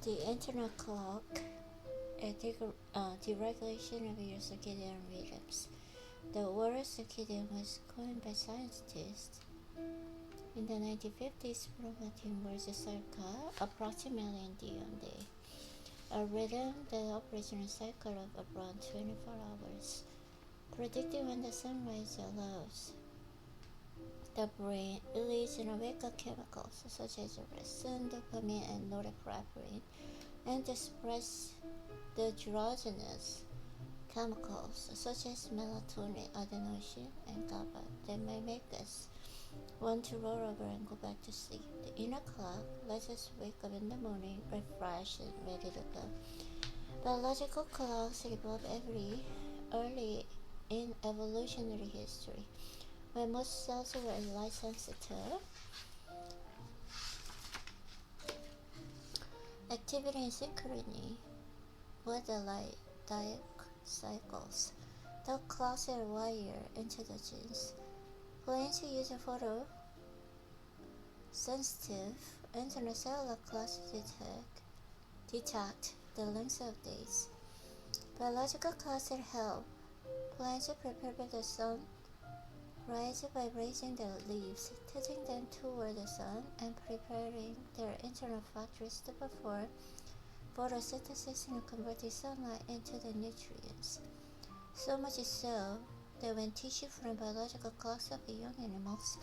The internal clock, a deregulation of your circadian rhythms. The word circadian was coined by scientists in the 1950s from Latin words circa, approximately in day, a rhythm that operates in a cycle of around 24 hours, predicting when the sunrise allows. The brain releases wake-up chemicals such as ricin, dopamine, and norepinephrine, and express the androgynous chemicals such as melatonin, adenosine, and GABA that may make us want to roll over and go back to sleep. The inner clock lets us wake up in the morning refreshed and ready to go. Biological clocks evolved early in evolutionary history. When most cells were light sensitive, activity in synchrony with the light diet cycles. The clocks are wired into the genes. Plants use photosensitive intracellular clocks to detect the length of days. Biological clocks help plants prepare for the sun rise by raising the leaves, tilting them toward the sun, and preparing their internal factories to perform photosynthesis and converting sunlight into the nutrients. So much so that when tissue from biological clocks of young animals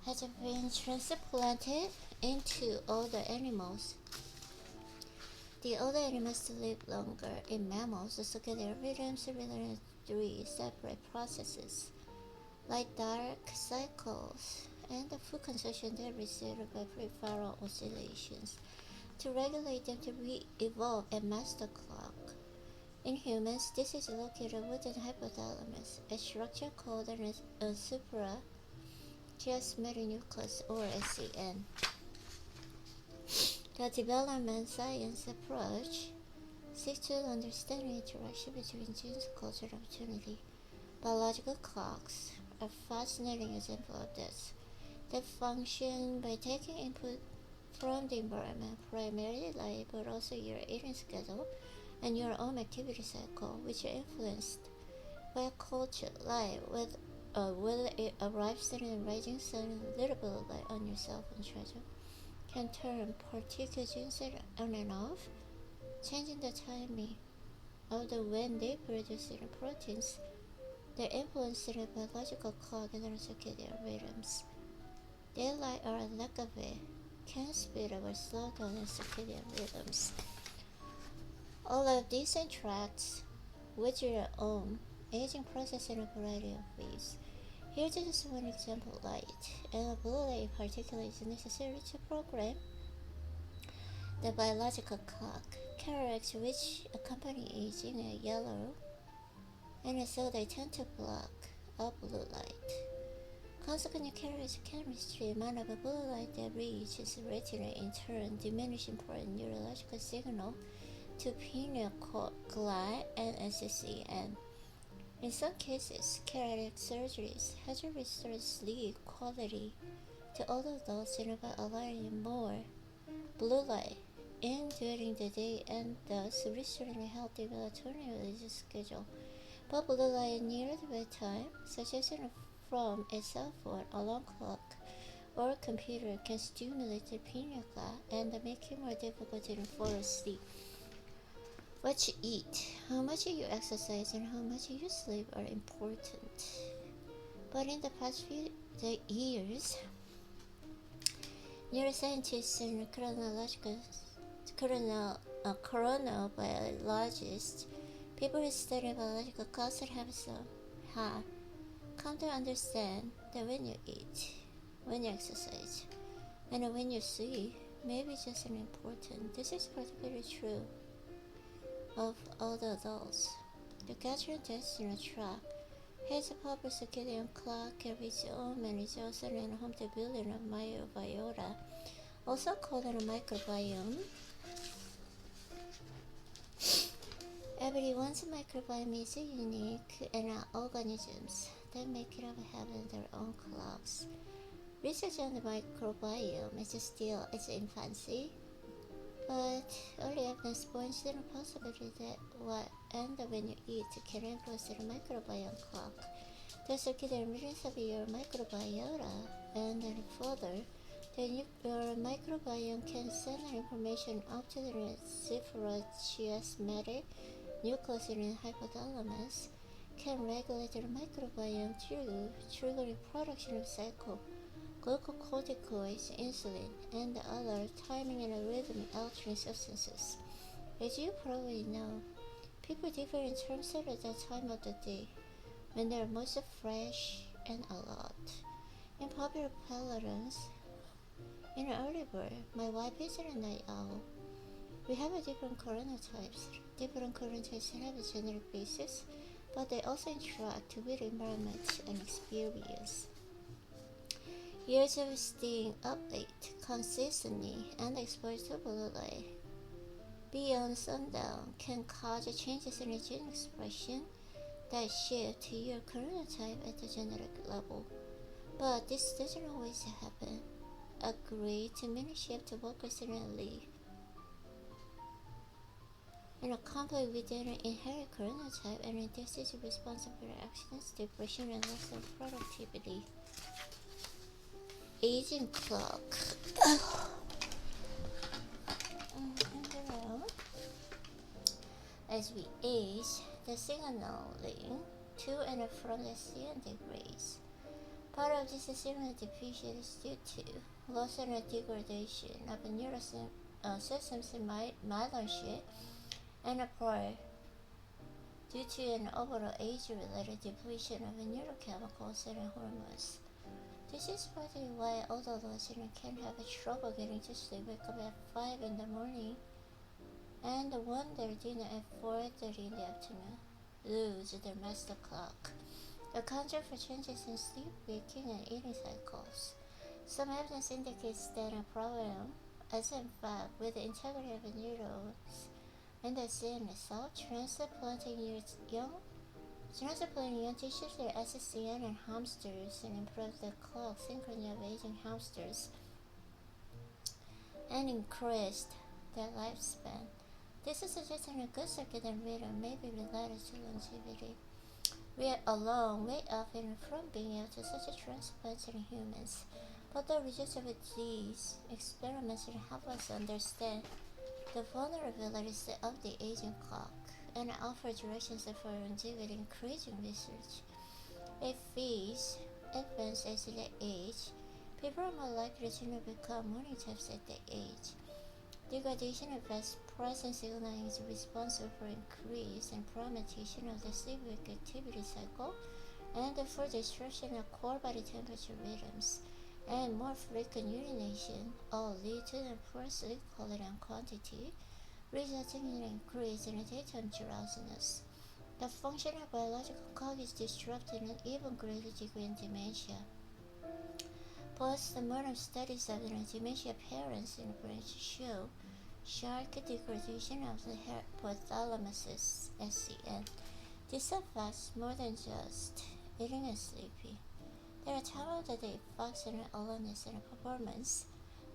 has been transplanted into older animals, the older animals live longer. In mammals, the circadian rhythms relate in three separate processes, like dark cycles and the food consumption that result by peripheral oscillations. To regulate them to re-evolve a master clock. In humans, this is located within the hypothalamus, a structure called a suprachiasmatic nucleus, or SCN. The development science approach seeks to understand the interaction between genes, culture, and opportunity. Biological clocks are a fascinating example of this. They function by taking input from the environment, primarily light, but also your eating schedule and your own activity cycle, which are influenced by a culture light whether it arrives in the rising sun and little bit of light on your cell phone charger can turn particular genes on and off, changing the timing of the when they produce certain proteins that influence the biological clock and circadian rhythms. Daylight or lack of it can speed up or slow down the circadian rhythms. All of these interact with your own aging process in a variety of ways. Here's just one example: light, and blue light in particular is necessary to program the biological clock, characteristics which accompany aging are yellow, and so they tend to block out blue light. Consequently, carries chemistry amount of blue light that reaches retina, in turn diminish important neurological signal to pineal gland and SCN. In some cases, cardiac surgeries has restored sleep quality to older adults by allowing more blue light in during the day and thus restoring a healthy melatonin release schedule. But blue light near the bedtime, such as from a cell phone, alarm clock, or computer, can stimulate the pineal gland and make it more difficult to fall asleep. What you eat, how much you exercise, and how much you sleep are important. But in the past few years, neuroscientists and chronobiologists, people who study biological clocks have come to understand that when you eat, when you exercise, and when you sleep may be just as important. This is particularly true of older adults. The gastrointestinal tract has a proper circadian clock of its own and is also home to billion of microbiota, also called a microbiome. Everyone's microbiome is unique, and organisms that make it up have their own clocks. Research on the microbiome is still its infancy, but early evidence points to the possibility that what and when you eat can influence the microbiome clock. The circadian rhythms of your microbiota, and then further, your microbiome can send information up to the suprachiasmatic nucleus in hypothalamus, can regulate the microbiome through triggering production of glucocorticoids, insulin, and other timing and rhythm altering substances. As you probably know, people differ in terms of the time of the day, when they're most fresh and alert. In popular parlance, in an early bird, my wife is a night owl. We have a different chronotypes. Different chronotypes have a genetic basis, but they also interact with environment and experience. Years of staying up late consistently and exposed to blue light beyond sundown can cause changes in the gene expression that shift to your chronotype at the genetic level. But this doesn't always happen. A great many shift work recently and a conflict within an inherent chronotype, and this is responsible for accidents, depression, and loss of productivity. Aging clock. As we age, the signaling to and from the sun degrades. Part of this signal deficient is due to loss and degradation of neural systems in myeloid and a part due to an overall age-related depletion of neurochemicals and hormones. This is partly why older listeners can have trouble getting to sleep, wake up at 5 in the morning, and wonder dinner at 4:30 in the afternoon, lose their master clock. The control for changes in sleep, waking, and eating cycles. Some evidence indicates that a problem is in fact with the integrity of the neurons and the CNS cell, transplanting young tissues to SCN and hamsters and improve the clock synchrony of aging hamsters and increased their lifespan. This is suggesting a good circadian rhythm may be related to longevity. We are a long way off from being able to such a transplant in humans, but the results of these experiments will help us understand the vulnerabilities of the aging clock and offer directions for longevity increasing research. If these advance as they age, people are more likely to become morning types at their age. Degradation of present signaling is responsible for increase and prolongation of the sleep-wake activity cycle and for disruption of core body temperature rhythms, and more frequent urination all lead to the poor sleep quality and quantity, resulting in an increase in daytime drowsiness. The function of biological clock is disrupted in an even greater degree in dementia. Post-mortem studies of dementia parents in brain show sharp degradation of the hypothalamus (SCN). This affects more than just eating and sleeping. There are times of the day effects on alertness and performance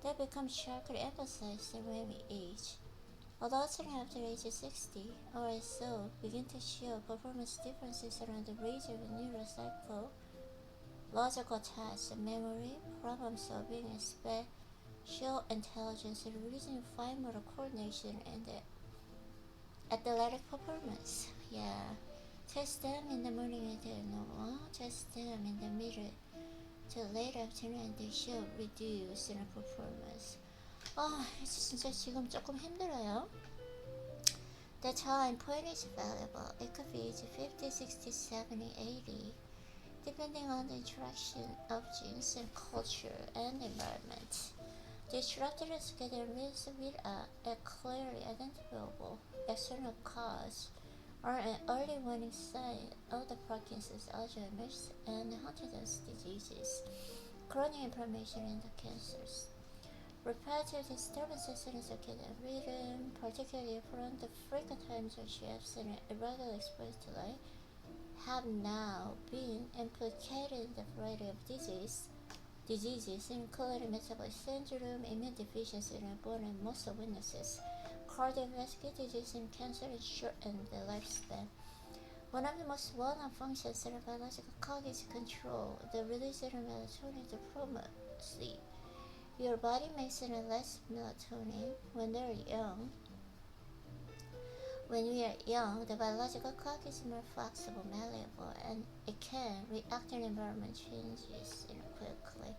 that become sharply emphasized when we age. Adults after age 60 or so begin to show performance differences around the range of neurocycle, logical tasks, memory, problem solving, and spatial intelligence, and reasoning, fine motor coordination, and athletic performance. Yeah. Test them in the morning and they're normal. Test them in the middle to late afternoon and they show reduced in performance. 진짜 지금 조금 힘들어요. The time point is valuable. It could be 50, 60, 70, 80, depending on the interaction of genes and culture and environment. Disrupted schedule means with a clearly identifiable external cause or an early warning sign of the Parkinson's, Alzheimer's, and Huntington's diseases, chronic inflammation, and the cancers. Repetitive disturbances in the circadian rhythm, particularly from the frequent times of shifts and irregular exposure to light, have now been implicated in the variety of disease diseases, including metabolic syndrome, immune deficiency, and bone and muscle weaknesses. Cardiovascular disease and cancer shorten the lifespan. One of the most well-known functions of the biological clock is to control the release of melatonin to promote sleep. Your body makes less melatonin when they're young. When we are young, the biological clock is more flexible, malleable, and it can react to environment changes quickly.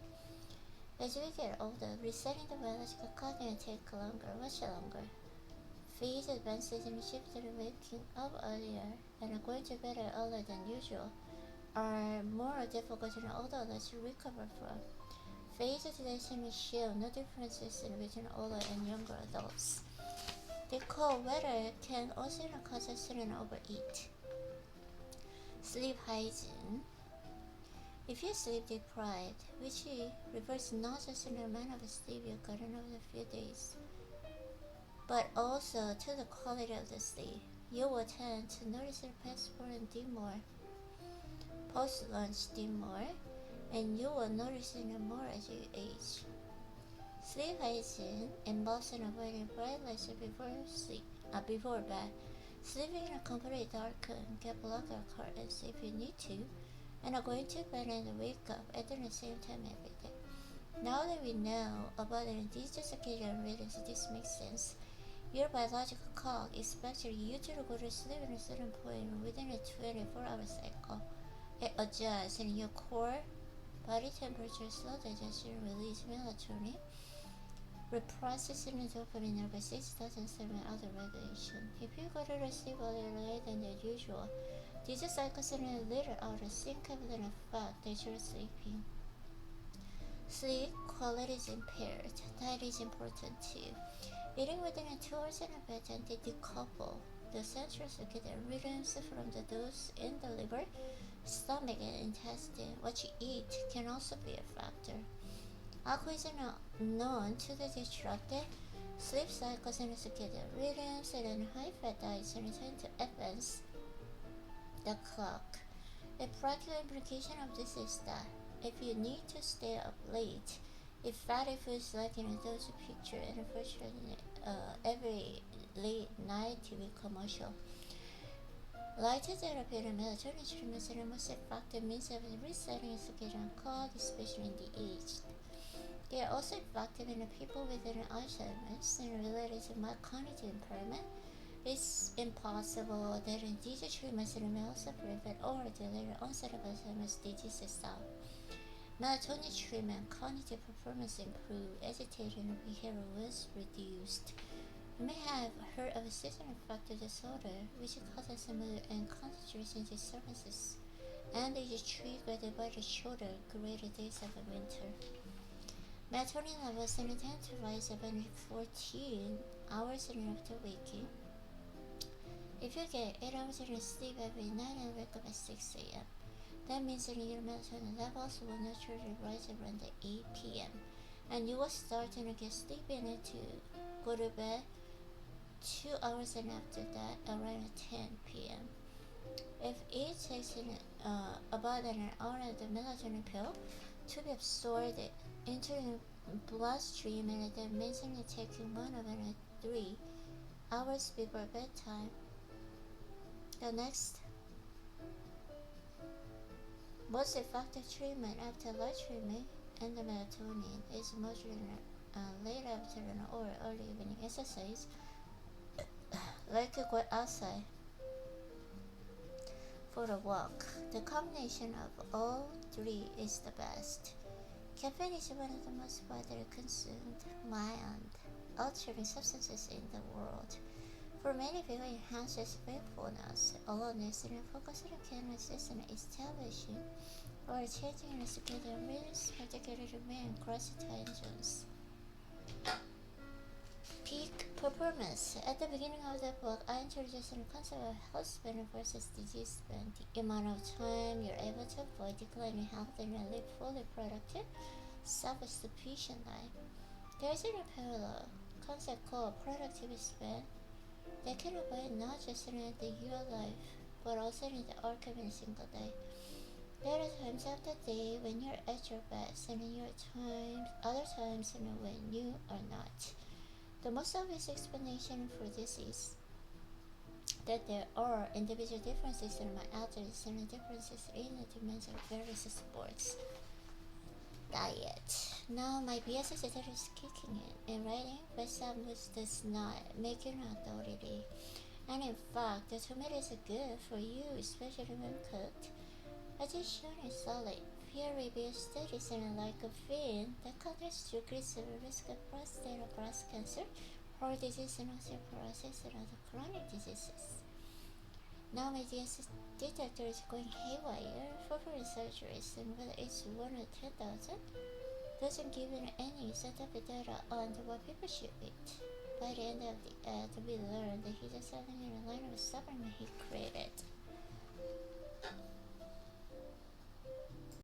As we get older, resetting the biological clock can take longer, much longer. Phase advances in shifts in waking up earlier and going to bed earlier than usual are more difficult than older adults to recover from. Phase adaptation show no differences between older and younger adults. The cold weather can also cause us to overeat. Sleep hygiene. If you're sleep deprived, which refers not just to the amount of sleep you've gotten over a few days, but also to the quality of the sleep, you will tend to notice your passport and demur, post-lunch demur, and you will notice it more as you age. Sleep hygiene involves avoiding bright lights before bed. Sleeping in a completely dark room, get blackout curtains if you need to, and going to bed and wake up at the same time every day. Now that we know about these circadian rhythms, this makes sense. Your biological clock expects you to go to sleep at a certain point within a 24-hour cycle. It adjusts and your core body temperature, slow digestion, release melatonin, reprocessing and dopamine nervous system and other regulation. If you go to sleep earlier than usual, these cycles are later out of sync with an effect that you're sleeping. Sleep quality is impaired. Diet is important too. Eating within 2 hours in a bed and they decouple the central circadian rhythms from those in the liver, stomach, and intestine. What you eat can also be a factor. Alcohol is known to disrupt sleep cycles and circadian rhythms, and high-fat diets tend to advance the clock. A practical implication of this is that if you need to stay up late, if fatty foods like those picture and unfortunately every late night TV commercial. Light therapy and melatonin treatments are the most effective means of resetting circadian clock, especially in the aged. They are also effective in people with Alzheimer's and related to mild cognitive impairment. It's impossible that these treatments may also prevent or delay the onset of Alzheimer's disease itself. Melatonin treatment, cognitive performance improved, agitation and behavior was reduced. You may have heard of a seasonal affective disorder, which causes mood and concentration disturbances, and is triggered by the shorter, greater days of winter. Melatonin levels tend to rise about 14 hours after waking. If you get 8 hours of sleep every night and wake up at 6 a.m., that means that your melatonin levels will naturally rise around 8 p.m. and you will start to get sleepy and to go to bed 2 hours and after that around 10 p.m. If it takes about an hour of the melatonin pill to be absorbed into the bloodstream, and that means taking 1 over 3 hours before bedtime. The next most effective treatment after light treatment and the melatonin is mostly late afternoon or early evening exercise, like to go outside for a walk. The combination of all three is the best. Caffeine is one of the most widely consumed mind-altering substances in the world. For many people, it enhances wakefulness, alertness, and focus can assist in establishing or changing the circadian rhythms, particularly when cross time zones. Peak performance. At the beginning of the book, I introduced the concept of health span versus disease span, the amount of time you're able to avoid declining health and live fully productive, self-sufficient life. There is a parallel concept called productivity span that can apply not just in the year life, but also in the arc of a single day. There are times of the day when you're at your best, and in your times, other times when you are not. The most obvious explanation for this is that there are individual differences in my athletes and differences in the demands of various sports. Diet. Now my BS is kicking in, and writing vegetables does not make you an authority. And in fact, the tomato is good for you, especially when cooked. Addition is solid. Peer-reviewed studies in lycopene that contains decrease the risk of prostate or breast cancer, heart disease, and osteoporosis and other chronic diseases. Now my DS detector is going haywire for surgeries, and whether it's 1 or 10,000 doesn't give you any scientific data on what people should eat. By the end of the ad, we learned that he's just having a line of supplement he created.